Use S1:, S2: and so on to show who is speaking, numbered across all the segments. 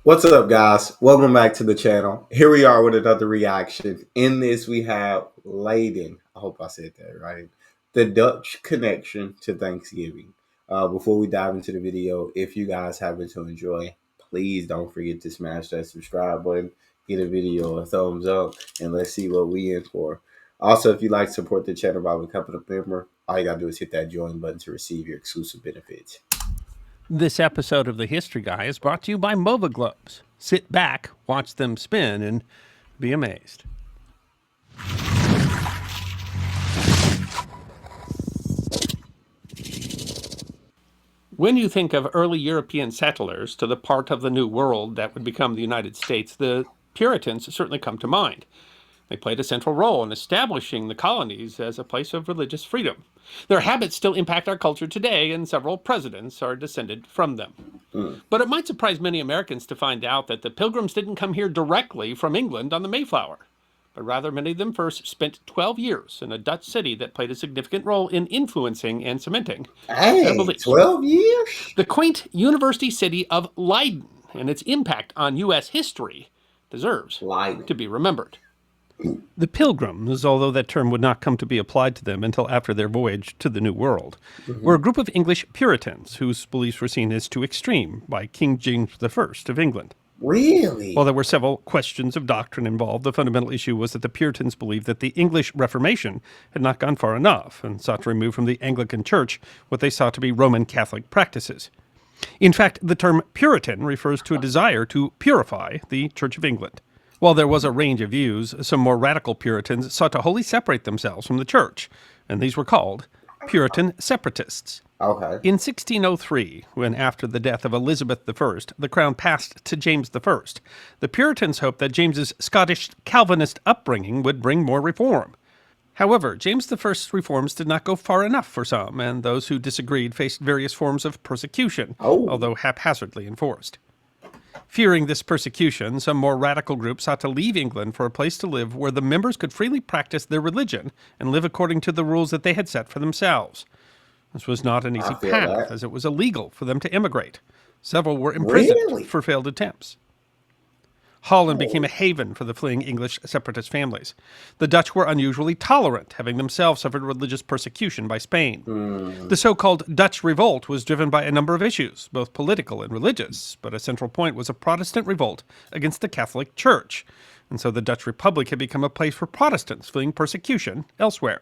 S1: What's up, guys? Welcome back to the channel. Here we are with another reaction. In this, we have Leiden. I hope I said that right. The Dutch connection to Thanksgiving. Before we dive into the video, if you guys happen to enjoy, please don't forget to smash that subscribe button, give the video a thumbs up, and let's see what we in for. Also, if you'd like to support the channel by becoming a member, all you gotta do is hit that join button to receive your exclusive benefits.
S2: This episode of The History Guy is brought to you by MOVA Globes. Sit back, watch them spin, and be amazed. When you think of early European settlers to the part of the New World that would become the United States, the Puritans certainly come to mind. They played a central role in establishing the colonies as a place of religious freedom. Their habits still impact our culture today, and several presidents are descended from them. But it might surprise many Americans to find out that the Pilgrims didn't come here directly from England on the Mayflower, but rather many of them first spent 12 years in a Dutch city that played a significant role in influencing and cementing their
S1: Hey,
S2: beliefs.
S1: 12 years?
S2: The quaint university city of Leiden and its impact on U.S. history deserves to be remembered. The Pilgrims, although that term would not come to be applied to them until after their voyage to the New World, were a group of English Puritans whose beliefs were seen as too extreme by King James I of England.
S1: Really?
S2: While there were several questions of doctrine involved, the fundamental issue was that the Puritans believed that the English Reformation had not gone far enough and sought to remove from the Anglican Church what they saw to be Roman Catholic practices. In fact, the term Puritan refers to a desire to purify the Church of England. While there was a range of views, some more radical Puritans sought to wholly separate themselves from the Church, and these were called Puritan separatists.
S1: Okay.
S2: In 1603, when after the death of Elizabeth I, the crown passed to James I, the Puritans hoped that James's Scottish Calvinist upbringing would bring more reform. However, James I's reforms did not go far enough for some, and those who disagreed faced various forms of persecution, although haphazardly enforced. Fearing this persecution, some more radical groups sought to leave England for a place to live where the members could freely practice their religion and live according to the rules that they had set for themselves. This was not an easy path, as it was illegal for them to immigrate. Several were imprisoned for failed attempts. Holland became a haven for the fleeing English separatist families. The Dutch were unusually tolerant, having themselves suffered religious persecution by Spain. The so-called Dutch Revolt was driven by a number of issues, both political and religious, but a central point was a Protestant revolt against the Catholic Church, and so the Dutch Republic had become a place for Protestants fleeing persecution elsewhere.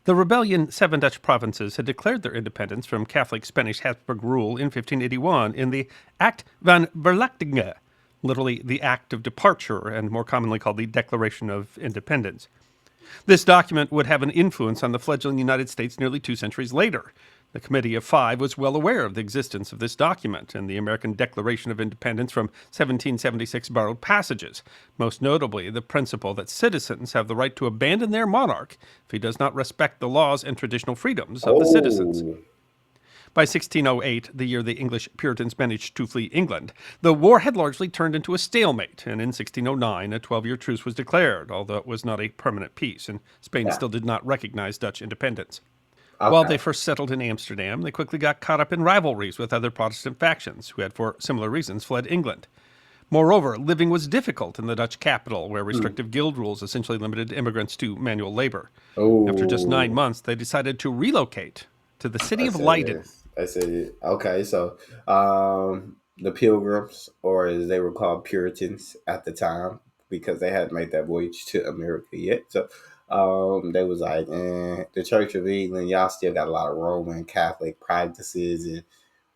S2: The rebellion seven Dutch provinces had declared their independence from Catholic Spanish Habsburg rule in 1581 in the Act van Verlatinghe, literally the Act of Departure, and more commonly called the Declaration of Independence. This document would have an influence on the fledgling United States nearly 2 centuries later. The Committee of Five was well aware of the existence of this document, and the American Declaration of Independence from 1776 borrowed passages, most notably the principle that citizens have the right to abandon their monarch if he does not respect the laws and traditional freedoms of the citizens. By 1608, the year the English Puritans managed to flee England, the war had largely turned into a stalemate, and in 1609 a 12-year truce was declared, although it was not a permanent peace, and Spain still did not recognize Dutch independence. While they first settled in Amsterdam, they quickly got caught up in rivalries with other Protestant factions who had, for similar reasons, fled England. Moreover, living was difficult in the Dutch capital, where restrictive guild rules essentially limited immigrants to manual labor. After just 9 months, they decided to relocate to the city of Leiden.
S1: I said it. Okay, so the Pilgrims, or as they were called, Puritans at the time, because they hadn't made that voyage to America yet. So they was like, the Church of England, y'all still got a lot of Roman Catholic practices, and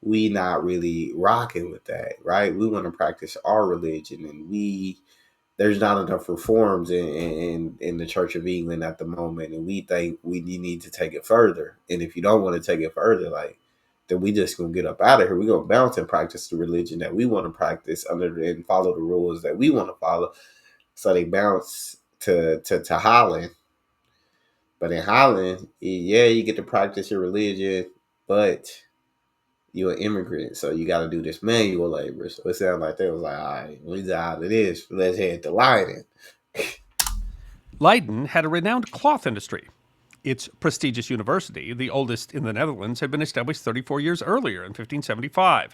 S1: we not really rocking with that, right? We want to practice our religion, and there's not enough reforms in the Church of England at the moment, and we think we need to take it further. And if you don't want to take it further, then we just gonna get up out of here. We're gonna bounce and practice the religion that we want to practice and follow the rules that we want to follow. So they bounce to Holland. But in Holland, you get to practice your religion, but you're an immigrant, so you got to do this manual labor. So it sounded like they was like, all right, we're out of this. Let's head to Leiden.
S2: Leiden had a renowned cloth industry. Its prestigious university, the oldest in the Netherlands, had been established 34 years earlier in 1575.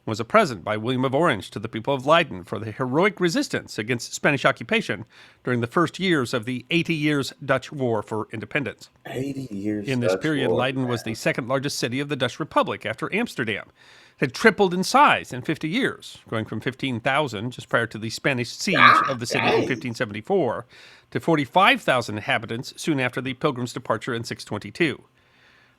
S2: was a present by William of Orange to the people of Leiden for the heroic resistance against Spanish occupation during the first years of the 80 Years Dutch War for Independence.
S1: 80 years
S2: In this
S1: Dutch
S2: period,
S1: War,
S2: Leiden was the
S1: man.
S2: second largest city of the Dutch Republic after Amsterdam. It had tripled in size in 50 years, going from 15,000 just prior to the Spanish siege
S1: God
S2: of the city in
S1: dang.
S2: 1574 to 45,000 inhabitants soon after the Pilgrims' departure in 622.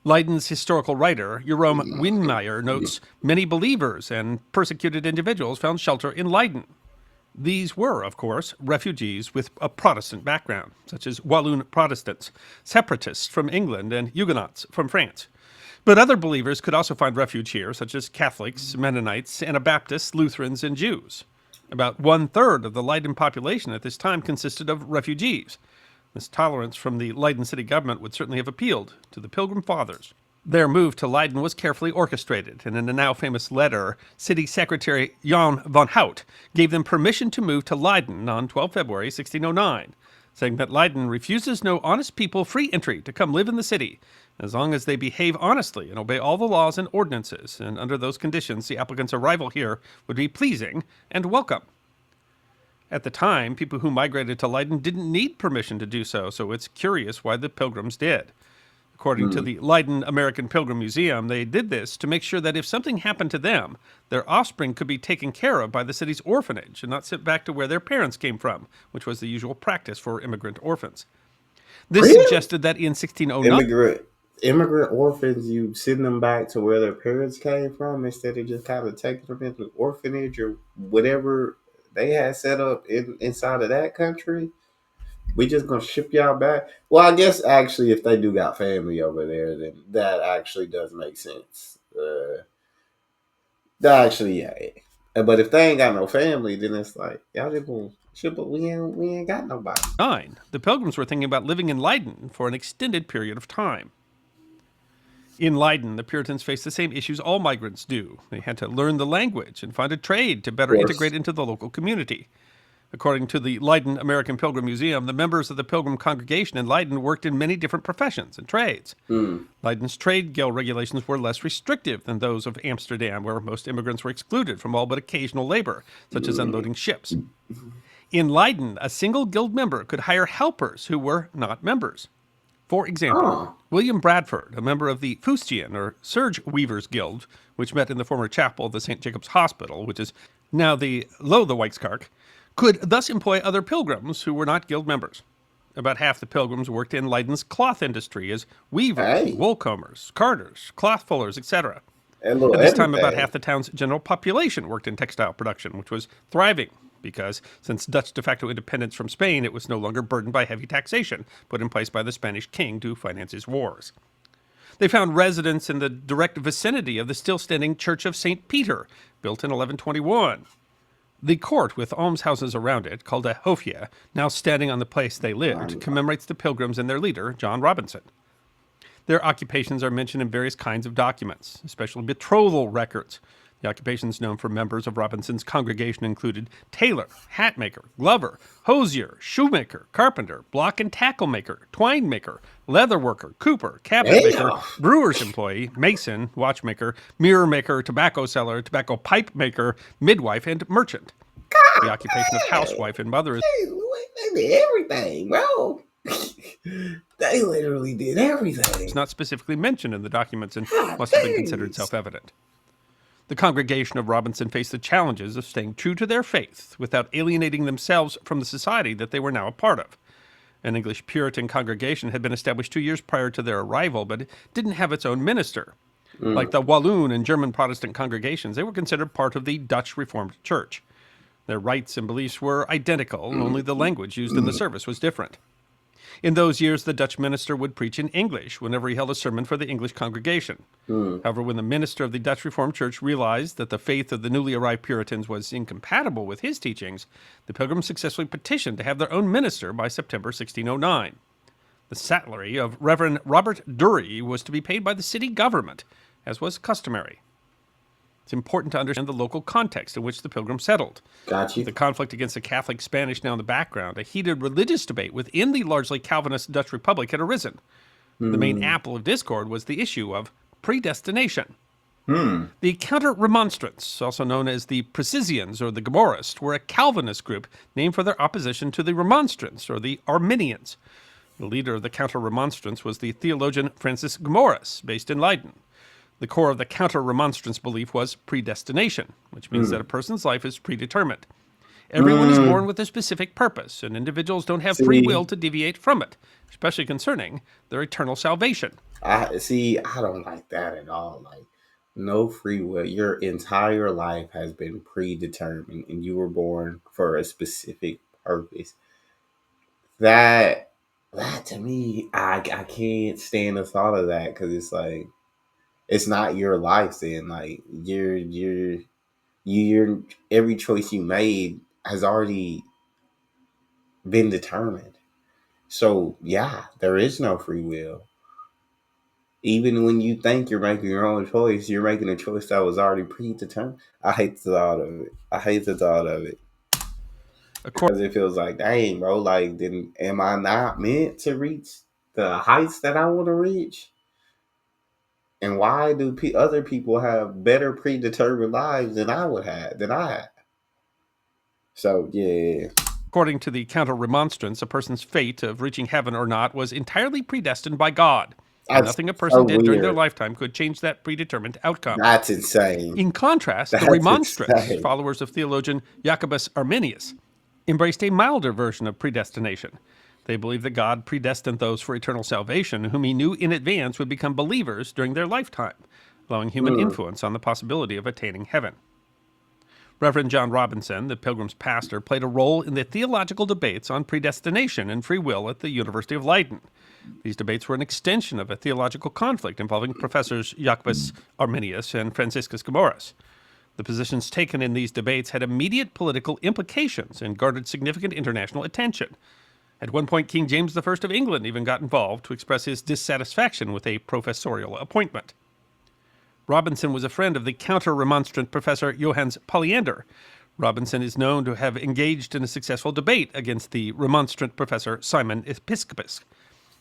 S2: Leiden's historical writer, Jerome Winmeyer, notes many believers and persecuted individuals found shelter in Leiden. These were, of course, refugees with a Protestant background, such as Walloon Protestants, separatists from England, and Huguenots from France. But other believers could also find refuge here, such as Catholics, Mennonites, Anabaptists, Lutherans, and Jews. About one-third of the Leiden population at this time consisted of refugees. This tolerance from the Leiden city government would certainly have appealed to the Pilgrim Fathers. Their move to Leiden was carefully orchestrated, and in a now famous letter, City Secretary Jan van Hout gave them permission to move to Leiden on 12 February 1609, saying that Leiden refuses no honest people free entry to come live in the city, as long as they behave honestly and obey all the laws and ordinances, and under those conditions the applicant's arrival here would be pleasing and welcome. At the time, people who migrated to Leiden didn't need permission to do so, so it's curious why the Pilgrims did. According to the Leiden American Pilgrim Museum, they did this to make sure that if something happened to them, their offspring could be taken care of by the city's orphanage and not sent back to where their parents came from, which was the usual practice for immigrant orphans. This
S1: Really?
S2: suggested that in 1609,
S1: Immigrant orphans, you send them back to where their parents came from instead of just kind of taking them into the orphanage or whatever they had set up inside of that country. We just gonna ship y'all back. Well, I guess actually, if they do got family over there, then that actually does make sense. That actually, yeah. But if they ain't got no family, then it's like y'all just gonna ship it. We ain't got nobody.
S2: the Pilgrims were thinking about living in Leiden for an extended period of time. In Leiden, the Puritans faced the same issues all migrants do. They had to learn the language and find a trade to
S1: Of
S2: better integrate
S1: course.
S2: into the local community. According to the Leiden American Pilgrim Museum, the members of the Pilgrim congregation in Leiden worked in many different professions and trades.
S1: Mm.
S2: Leiden's trade guild regulations were less restrictive than those of Amsterdam, where most immigrants were excluded from all but occasional labor, such as unloading ships. In Leiden, a single guild member could hire helpers who were not members. For example,
S1: Oh,
S2: William Bradford, a member of the Fustian or Serge Weavers Guild, which met in the former chapel of the St. Jacob's Hospital, which is now the Lothe could thus employ other pilgrims who were not guild members. About half the pilgrims worked in Leiden's cloth industry as weavers,
S1: hey,
S2: wool combers, carders, cloth fullers, etc.
S1: a little
S2: At this time, about half
S1: everything.
S2: the town's general population worked in textile production, which was thriving because, since Dutch de facto independence from Spain, it was no longer burdened by heavy taxation put in place by the Spanish king to finance his wars. They found residence in the direct vicinity of the still standing Church of St. Peter, built in 1121. The court, with almshouses around it, called a hofje, now standing on the place they lived, commemorates the Pilgrims and their leader, John Robinson. Their occupations are mentioned in various kinds of documents, especially betrothal records. The occupations known for members of Robinson's congregation included tailor, hat maker, glover, hosier, shoemaker, carpenter, block and tackle maker, twine maker, leather worker, cooper, cabinet maker,
S1: Damn.
S2: brewer's employee, mason, watchmaker, mirror maker, tobacco seller, tobacco pipe maker, midwife, and merchant. The occupation of housewife and mother is
S1: They did everything, bro. They literally did everything.
S2: not specifically mentioned in the documents and
S1: God
S2: must have been considered
S1: dang.
S2: self-evident. The congregation of Robinson faced the challenges of staying true to their faith without alienating themselves from the society that they were now a part of. An English Puritan congregation had been established 2 years prior to their arrival, but it didn't have its own minister. Like the Walloon and German Protestant congregations, they were considered part of the Dutch Reformed Church. Their rites and beliefs were identical, only the language used in the service was different. In those years, the Dutch minister would preach in English whenever he held a sermon for the English congregation. However, when the minister of the Dutch Reformed Church realized that the faith of the newly arrived Puritans was incompatible with his teachings, the Pilgrims successfully petitioned to have their own minister by September 1609. The salary of Reverend Robert Dury was to be paid by the city government, as was customary. It's important to understand the local context in which the Pilgrims settled.
S1: Got
S2: With
S1: you.
S2: the conflict against the Catholic Spanish now in the background, a heated religious debate within the largely Calvinist Dutch Republic had arisen. The main apple of discord was the issue of predestination.
S1: Hmm.
S2: The Counter-Remonstrants, also known as the Precisians or the Gomorrists, were a Calvinist group named for their opposition to the Remonstrants or the Arminians. The leader of the Counter-Remonstrants was the theologian Francis Gomorrus, based in Leiden. The core of the Counter-Remonstrance belief was predestination, which means that
S1: Hmm.
S2: a person's life is predetermined. Everyone is born
S1: Hmm.
S2: with a specific purpose, and individuals don't have free will
S1: See,
S2: to deviate from it, especially concerning their eternal salvation.
S1: I don't like that at all. Like, no free will. Your entire life has been predetermined, and you were born for a specific purpose. That that to me, I can't stand the thought of that because it's like it's not your life. Then, like you're every choice you made has already been determined. So yeah, there is no free will. Even when you think you're making your own choice, you're making a choice that was already predetermined. I hate the thought of it. I hate the thought of it
S2: According
S1: because it feels like, dang, bro, like, then am I not meant to reach the heights that I want to reach? And why do other people have better predetermined lives than I would have, than I had? So yeah,
S2: According to the Counter Remonstrance, a person's fate of reaching heaven or not was entirely predestined by God, and
S1: that's
S2: nothing a
S1: so
S2: person did during their
S1: weird.
S2: lifetime could change that predetermined outcome.
S1: That's insane.
S2: In contrast, the
S1: That's
S2: Remonstrants,
S1: insane.
S2: followers of theologian Jacobus Arminius, embraced a milder version of predestination. They believed that God predestined those for eternal salvation whom he knew in advance would become believers during their lifetime, allowing human
S1: Mm.
S2: influence on the possibility of attaining heaven. Reverend John Robinson, the Pilgrims' pastor, played a role in the theological debates on predestination and free will at the University of Leiden. These debates were an extension of a theological conflict involving professors Jacobus Arminius and Franciscus Gomorrus. The positions taken in these debates had immediate political implications and garnered significant international attention. At one point, King James I of England even got involved to express his dissatisfaction with a professorial appointment. Robinson was a friend of the counter-remonstrant professor Johannes Polyander. Robinson is known to have engaged in a successful debate against the remonstrant professor Simon Episcopus.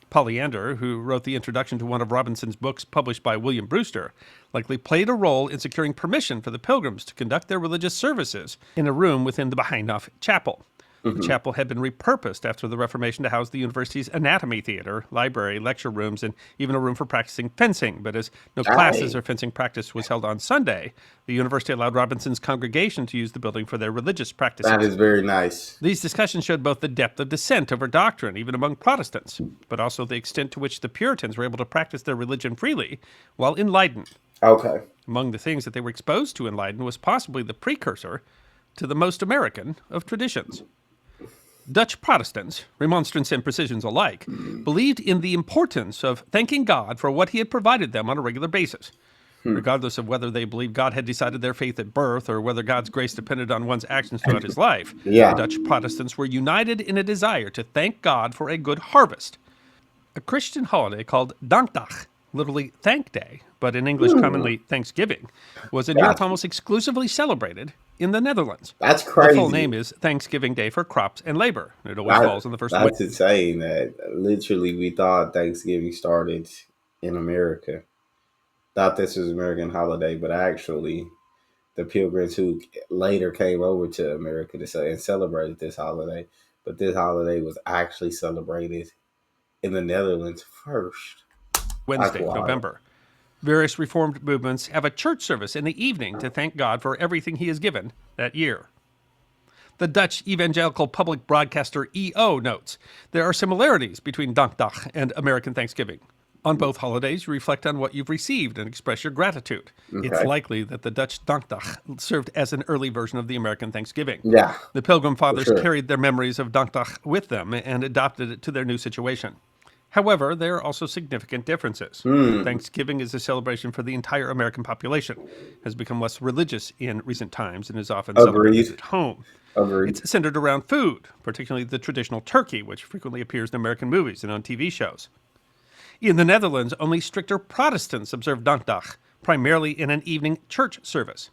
S2: Polyander, who wrote the introduction to one of Robinson's books published by William Brewster, likely played a role in securing permission for the Pilgrims to conduct their religious services in a room within the Behind-Off Chapel. The
S1: Hmm.
S2: chapel had been repurposed after the Reformation to house the university's anatomy theater, library, lecture rooms, and even a room for practicing fencing. But as no classes
S1: Dang,
S2: or fencing practice was held on Sunday, the university allowed Robinson's congregation to use the building for their religious
S1: that
S2: practices.
S1: is very nice.
S2: These discussions showed both the depth of dissent over doctrine, even among Protestants, but also the extent to which the Puritans were able to practice their religion freely while in Leiden.
S1: Okay.
S2: Among the things that they were exposed to in Leiden was possibly the precursor to the most American of traditions. Dutch Protestants, Remonstrants and Precisians alike, believed in the importance of thanking God for what he had provided them on a regular basis.
S1: Hmm.
S2: Regardless of whether they believed God had decided their faith at birth or whether God's grace depended on one's actions throughout his life, the
S1: Yeah.
S2: Dutch Protestants were united in a desire to thank God for a good harvest. A Christian holiday called Dankdag, literally Thank Day, but in English
S1: Hmm.
S2: commonly Thanksgiving, was in Europe
S1: That's
S2: almost exclusively celebrated in the Netherlands.
S1: that's
S2: The full name
S1: crazy.
S2: is Thanksgiving Day for Crops and Labor. It always
S1: That
S2: falls on the first Wednesday.
S1: that's insane. That literally we thought Thanksgiving started in America. Thought this was an American holiday, but actually the Pilgrims who later came over to America to say and celebrated this holiday, but this holiday was actually celebrated in the Netherlands first. That's
S2: Wednesday of
S1: wild.
S2: November. Various Reformed movements have a church service in the evening to thank God for everything he has given that year. The Dutch evangelical public broadcaster EO notes there are similarities between Dankdag and American Thanksgiving. On both holidays, you reflect on what you've received and express your gratitude. It's
S1: Okay.
S2: likely that the Dutch Dankdag served as an early version of the American Thanksgiving.
S1: Yeah,
S2: The Pilgrim
S1: for
S2: Fathers
S1: sure.
S2: carried their memories of Dankdag with them and adopted it to their new situation. However, there are also significant differences.
S1: Hmm.
S2: Thanksgiving is a celebration for the entire American population, has become less religious in recent times, and is often celebrated
S1: Agreed.
S2: at home.
S1: Agreed.
S2: It's centered around food, particularly the traditional turkey, which frequently appears in American movies and on TV shows. In the Netherlands, only stricter Protestants observe Dankdag, primarily in an evening church service.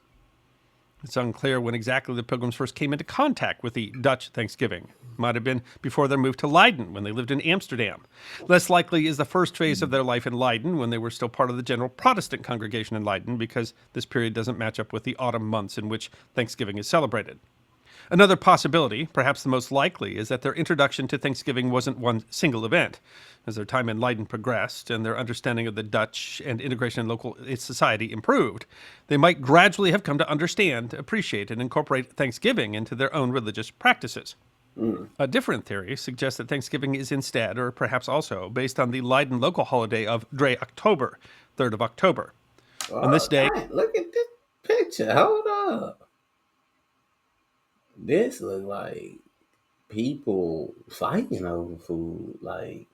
S2: It's unclear when exactly the Pilgrims first came into contact with the Dutch Thanksgiving. might have been before their move to Leiden when they lived in Amsterdam. Less likely is the first phase of their life in Leiden when they were still part of the general Protestant congregation in Leiden, because this period doesn't match up with the autumn months in which Thanksgiving is celebrated. Another possibility, perhaps the most likely, is that their introduction to Thanksgiving wasn't one single event. As their time in Leiden progressed and their understanding of the Dutch and integration in local society improved, they might gradually have come to understand, appreciate, and incorporate Thanksgiving into their own religious practices. A different theory suggests that Thanksgiving is instead, or perhaps also, based on the Leiden local holiday of Dre October, 3rd of October. On
S1: Oh,
S2: this day,
S1: dang, look at this picture. Hold up. This look like people fighting over food. Like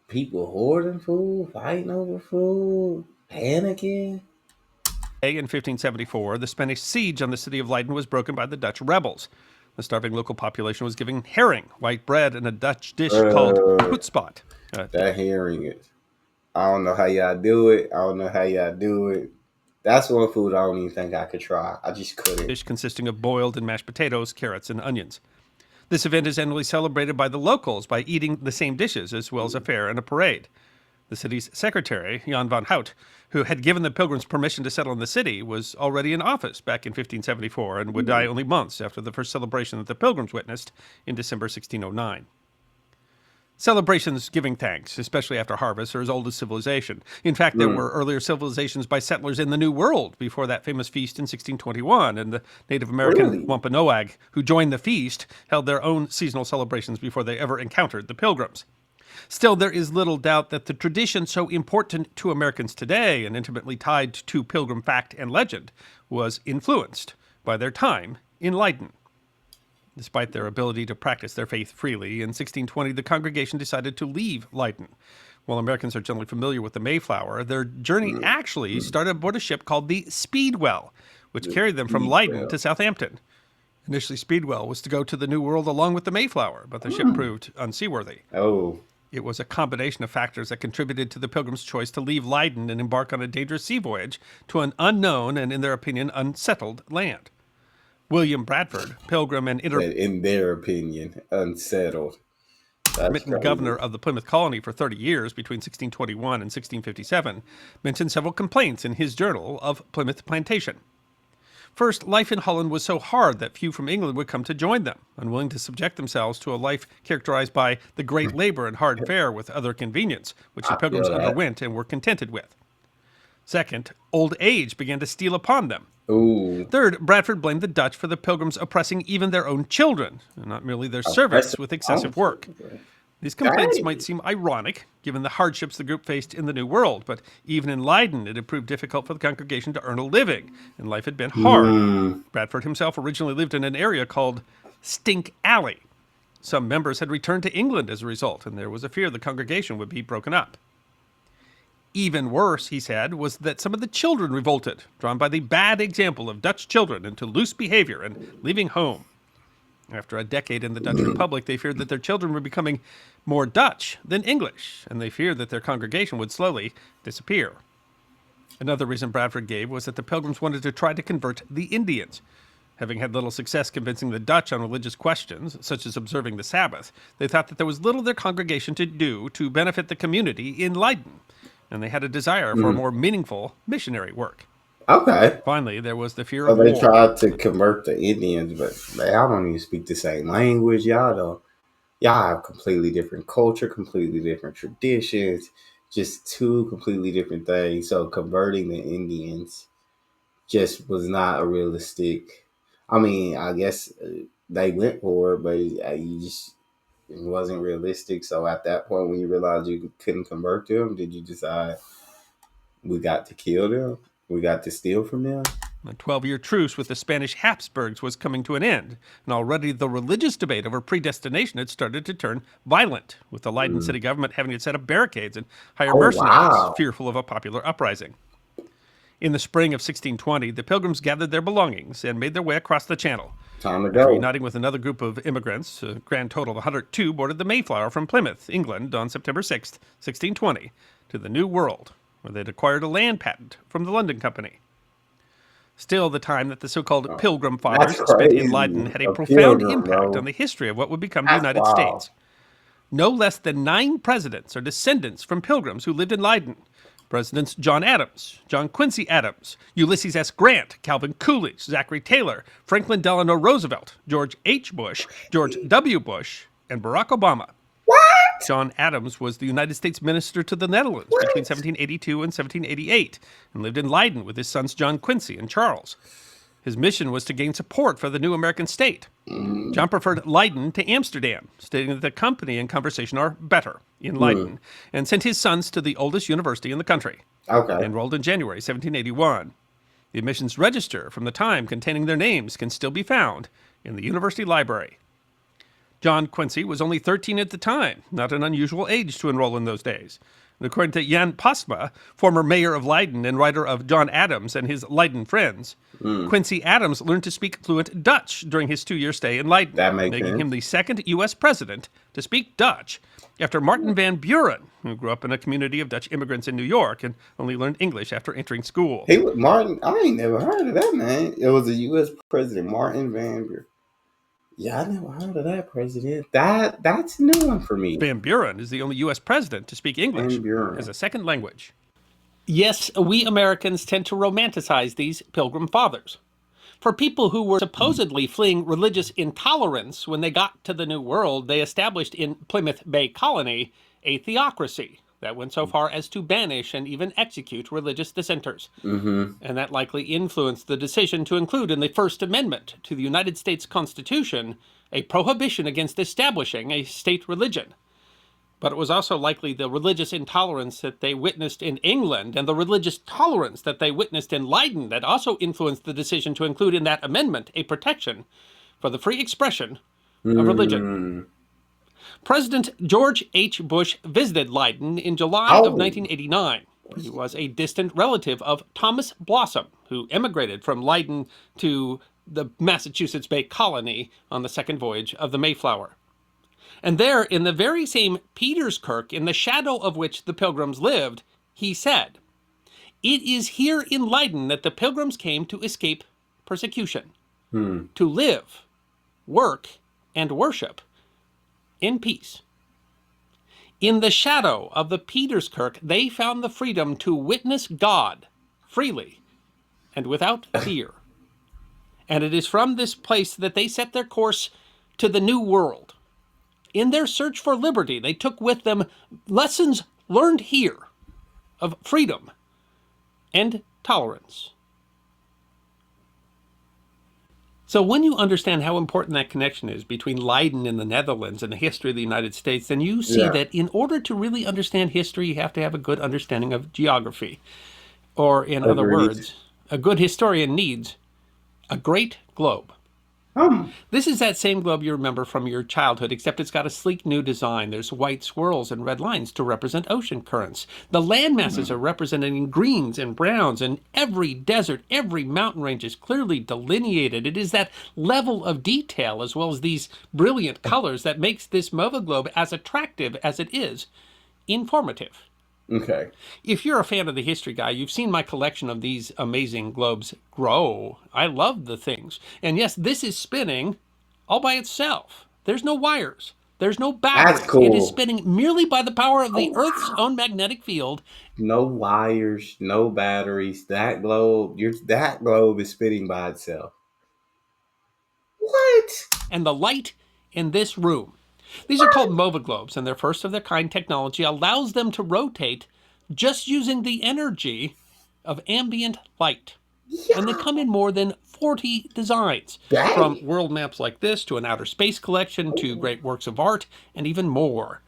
S1: people hoarding food, fighting over food, panicking.
S2: in 1574, the Spanish siege on the city of Leiden was broken by the Dutch rebels. The starving local population was given herring, white bread, and a Dutch dish called
S1: Uh,
S2: poetspot.
S1: that hearing it. I don't know how y'all do it. I don't know how y'all do it. That's one food I don't even think I could try. I just couldn't.
S2: Dish consisting of boiled and mashed potatoes, carrots, and onions. This event is annually celebrated by the locals by eating the same dishes, as well as a fair and a parade. The city's secretary, Jan van Hout, who had given the Pilgrims permission to settle in the city, was already in office back in 1574 and would die only months after the first celebration that the Pilgrims witnessed in December 1609. Celebrations giving thanks, especially after harvest, are as old as civilization. In fact, there were earlier civilizations by settlers in the New World before that famous feast in 1621, and the Native American
S1: Really?
S2: Wampanoag, who joined the feast, held their own seasonal celebrations before they ever encountered the Pilgrims. Still, there is little doubt that the tradition so important to Americans today and intimately tied to Pilgrim fact and legend was influenced by their time in Leiden. Despite their ability to practice their faith freely, in 1620 the congregation decided to leave Leiden. While Americans are generally familiar with the Mayflower, their journey actually started aboard a ship called the Speedwell, which carried them from Leiden to Southampton. Initially, Speedwell was to go to the New World along with the Mayflower, but the ship proved unseaworthy.
S1: Oh,
S2: It was a combination of factors that contributed to the Pilgrims' choice to leave Leiden and embark on a dangerous sea voyage to an unknown and, in their opinion, unsettled land. William Bradford, Pilgrim and
S1: in their opinion, unsettled. That's
S2: intermittent governor
S1: crazy.
S2: of the Plymouth colony for 30 years between 1621 and 1657, mentioned several complaints in his journal of Plymouth Plantation. First, life in Holland was so hard that few from England would come to join them, unwilling to subject themselves to a life characterized by the great labor and hard fare with other convenience, which the
S1: I feel
S2: Pilgrims
S1: that.
S2: underwent and were contented with. Second, old age began to steal upon them.
S1: Ooh,
S2: Third, Bradford blamed the Dutch for the Pilgrims oppressing even their own children, and not merely their servants,
S1: oppressive.
S2: with excessive work. These complaints might
S1: Dang.
S2: seem ironic, given the hardships the group faced in the New World, but even in Leiden it had proved difficult for the congregation to earn a living, and life had been hard. Bradford himself originally lived in an area called Stink Alley. Some members had returned to England as a result, and there was a fear the congregation would be broken up. Even worse, he said, was that some of the children revolted, drawn by the bad example of Dutch children into loose behavior and leaving home. After a decade in the Dutch Republic, they feared that their children were becoming more Dutch than English, and they feared that their congregation would slowly disappear. Another reason Bradford gave was that the Pilgrims wanted to try to convert the Indians. Having had little success convincing the Dutch on religious questions, such as observing the Sabbath, they thought that there was little their congregation to do to benefit the community in Leiden, and they had a desire for more meaningful missionary work.
S1: Okay.
S2: Finally, there was the fear
S1: So
S2: of
S1: they
S2: war.
S1: tried to convert the Indians, but y'all don't even speak the same language. Y'all don't. Y'all have completely different culture, completely different traditions, just two completely different things. So converting the Indians just was not a realistic. I mean, I guess they went for it, but you just it wasn't realistic. So at that point, when you realized you couldn't convert them, did you decide we got to kill them? We got to steal from them?
S2: A 12-year truce with the Spanish Habsburgs was coming to an end, and already the religious debate over predestination had started to turn violent, with the Leiden city government having to set up barricades and hire
S1: Oh
S2: mercenaries,
S1: wow!
S2: fearful of a popular uprising. In the spring of 1620, the Pilgrims gathered their belongings and made their way across the Channel.
S1: Time to
S2: After
S1: go.
S2: uniting with another group of immigrants, a grand total of 102 boarded the Mayflower from Plymouth, England, on September 6, 1620, to the New World, where they'd acquired a land patent from the London Company. Still, the time that the so-called
S1: Oh,
S2: Pilgrim
S1: that's
S2: Fathers spent in Leiden
S1: crazy.
S2: had a
S1: A
S2: profound
S1: pilgrim,
S2: impact on
S1: bro.
S2: the history of what would become the
S1: That's
S2: United
S1: wild.
S2: States. No less than 9 presidents are descendants from Pilgrims who lived in Leiden. Presidents John Adams, John Quincy Adams, Ulysses S. Grant, Calvin Coolidge, Zachary Taylor, Franklin Delano Roosevelt, George H. Bush, George W. Bush, and Barack Obama.
S1: What?
S2: John Adams was the United States minister to the Netherlands between
S1: What?
S2: 1782 and 1788 and lived in Leiden with his sons John Quincy and Charles. His mission was to gain support for the new American state. John preferred Leiden to Amsterdam, stating that the company and conversation are better in
S1: Hmm.
S2: Leiden, and sent his sons to the oldest university in the country. They
S1: Okay.
S2: enrolled in January 1781. The admissions register from the time containing their names can still be found in the university library. John Quincy was only 13 at the time, not an unusual age to enroll in those days. And according to Jan Pasma, former mayor of Leiden and writer of John Adams and his Leiden Friends,
S1: Hmm.
S2: Quincy Adams learned to speak fluent Dutch during his 2-year stay in Leiden,
S1: That makes
S2: making him
S1: sense.
S2: the second U.S. president to speak Dutch after Martin Van Buren, who grew up in a community of Dutch immigrants in New York and only learned English after entering school.
S1: He was Martin. I ain't never heard of that man. It was a U.S. president, Martin Van Buren. Yeah, I never heard of that president. That's a new one for me.
S2: Van Buren is the only U.S. president to speak
S1: Van
S2: English as
S1: Buren.
S2: a second language. Yes, we Americans tend to romanticize these Pilgrim Fathers. For people who were supposedly fleeing religious intolerance when they got to the New World, they established in Plymouth Bay Colony a theocracy that went so far as to banish and even execute religious dissenters.
S1: Mm-hmm.
S2: And that likely influenced the decision to include in the First Amendment to the United States Constitution a prohibition against establishing a state religion. But it was also likely the religious intolerance that they witnessed in England and the religious tolerance that they witnessed in Leiden that also influenced the decision to include in that amendment a protection for the free expression of religion.
S1: Mm.
S2: President George H. Bush visited Leiden in July of
S1: Oh.
S2: 1989. He was a distant relative of Thomas Blossom, who emigrated from Leiden to the Massachusetts Bay Colony on the second voyage of the Mayflower. And there, in the very same Peterskirk, in the shadow of which the Pilgrims lived, he said, "It is here in Leiden that the Pilgrims came to escape persecution,
S1: Hmm.
S2: to live, work, and worship in peace. In the shadow of the Peterskirk, they found the freedom to witness God freely and without fear. And it is from this place that they set their course to the New World. In their search for liberty, they took with them lessons learned here of freedom and tolerance." So when you understand how important that connection is between Leiden and the Netherlands and the history of the United States, then you see
S1: Yeah.
S2: that in order to really understand history, you have to have a good understanding of geography. Or in other
S1: Agreed.
S2: words, a good historian needs a great globe.
S1: Um.
S2: This is that same globe you remember from your childhood, except it's got a sleek new design. There's white swirls and red lines to represent ocean currents. The land masses are represented in greens and browns, and every desert, every mountain range is clearly delineated. It is that level of detail, as well as these brilliant colors, that makes this MOVA globe as attractive as it is informative.
S1: Okay.
S2: If you're a fan of the History Guy, you've seen my collection of these amazing globes grow. I love the things. And yes, this is spinning all by itself. There's no wires. There's no
S1: That's
S2: batteries. It is
S1: cool.
S2: spinning merely by the power of
S1: Oh
S2: the Earth's
S1: wow.
S2: own magnetic field
S1: No wires, no batteries. That globe is spinning by itself. What?
S2: and the light in this room. These are called MOVA globes, and their first of their kind technology allows them to rotate just using the energy of ambient light. And they
S1: Yeah.
S2: come in more than 40 designs, from
S1: Dang.
S2: world maps like this to an outer space collection to great works of art and even more.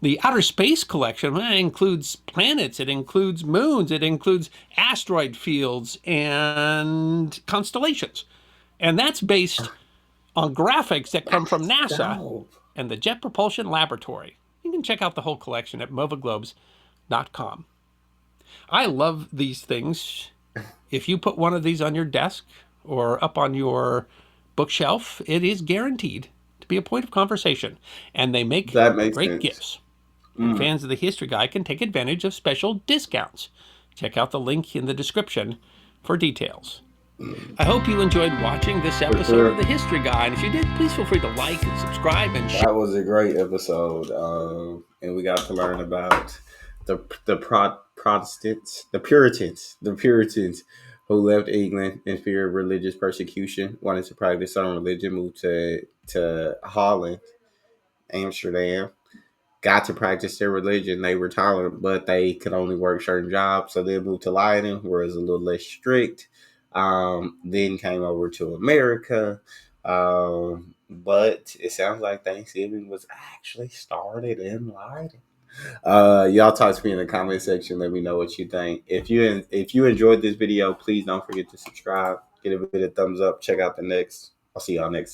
S2: The outer space collection includes planets, it includes moons, it includes asteroid fields and constellations. And that's based on graphics that come from
S1: That's
S2: NASA
S1: dope.
S2: and the Jet Propulsion Laboratory. You can check out the whole collection at movaglobes.com. I love these things. If you put one of these on your desk or up on your bookshelf, it is guaranteed to be a point of conversation. And they make
S1: That makes
S2: great
S1: sense.
S2: gifts. And
S1: Mm.
S2: fans of the History Guy can take advantage of special discounts. Check out the link in the description for details. I hope you enjoyed watching this
S1: For
S2: episode of
S1: sure.
S2: the History Guy. And if you did, please feel free to like and subscribe and share.
S1: That was a great episode, and we got to learn about Protestants, the Puritans who left England in fear of religious persecution, wanted to practice their own religion, moved to Holland, Amsterdam, got to practice their religion. They were tolerant, but they could only work certain jobs. So they moved to Leiden, where it's a little less strict. Then came over to America. But it sounds like Thanksgiving was actually started in Leiden. Y'all talk to me in the comment section. Let me know what you think. If you enjoyed this video, please don't forget to subscribe. Give it a thumbs up. Check out the next. I'll see y'all next.